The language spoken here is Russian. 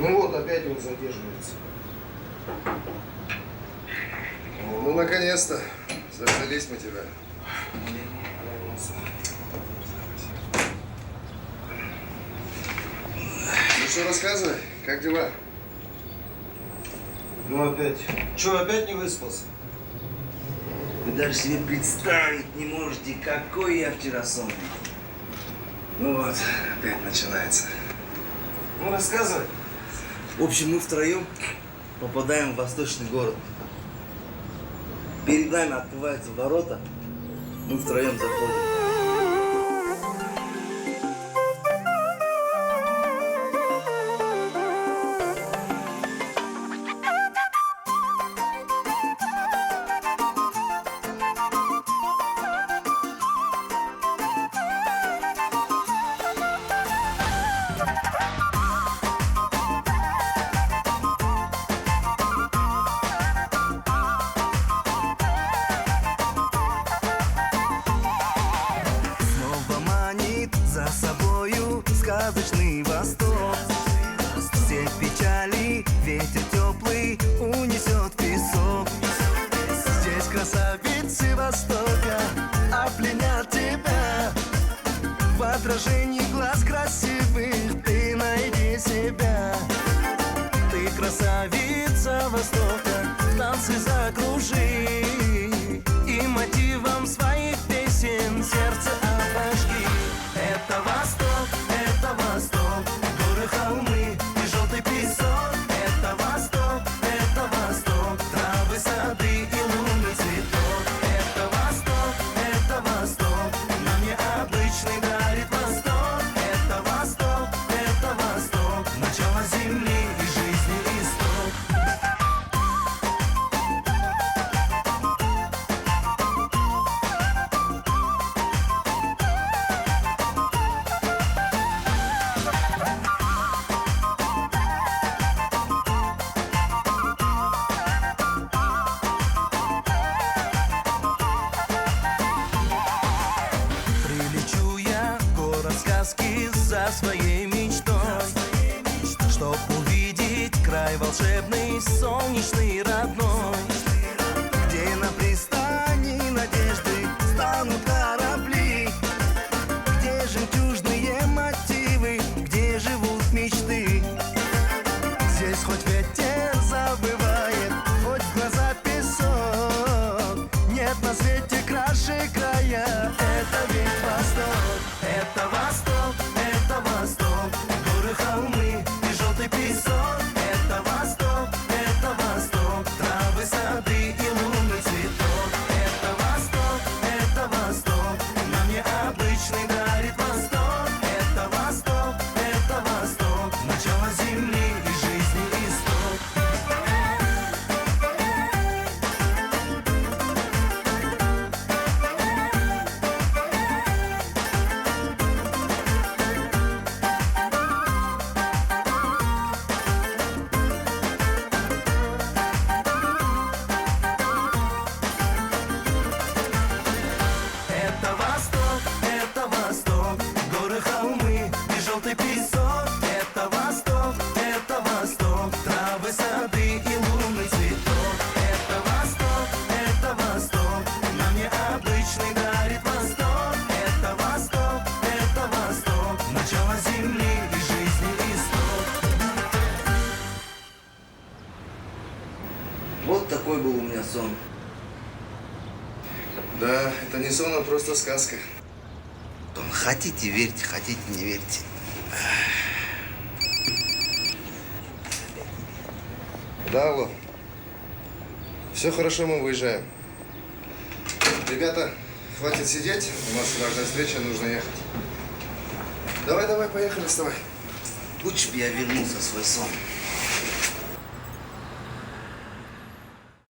Ну вот, опять он задерживается. Ну, наконец-то. Заждались мы тебя. Ну что, рассказывай, как дела? Ну опять. Че, опять не выспался? Вы даже себе представить не можете, какой я вчера сон видел. Ну вот, опять начинается. Ну рассказывай. В общем, мы втроем попадаем в восточный город. Перед нами открываются ворота, мы втроем заходим. За собою сказочный восток. Все печали ветер теплый унесет в песок. Здесь красавицы востока опленят тебя. В отражении глаз красивых ты найди себя. Ты красавица востока, в танцы закружи. И мотивом своих песен сердце обожги. Это восток, горы, холмы и желтый песок. Это восток, травы, сады и лунный цветок. Это восток, нам необычный дарит восток. Это восток, начало земли и жизни исток. За своей мечтой, чтоб увидеть край волшебный, солнечный, родной, где на пристани надежды станут корабли, где жемчужные мотивы, где живут мечты. Здесь хоть ветер забывает, хоть в глаза песок, нет на свете краше края. Это ведь восток, это восток, горы, холмы и желтый песок. Это восток, травы, сады и лунный цветок. Это восток, нам необычный дарит восток. Это восток, начало земли и жизни исток. Это восток, горы, холмы и желтый песок. Это восток, травы, сады и лунный цветок. Это восток, нам необычный дарит восток. Это восток, начало земли и жизни исток. Вот такой был у меня сон. Да, это не сон, а просто сказка. Хотите верьте, хотите не верьте. Да, алло. Все хорошо, мы выезжаем. Ребята, хватит сидеть. У нас важная встреча, нужно ехать. Давай, поехали, вставай. Лучше бы я вернулся в свой сон.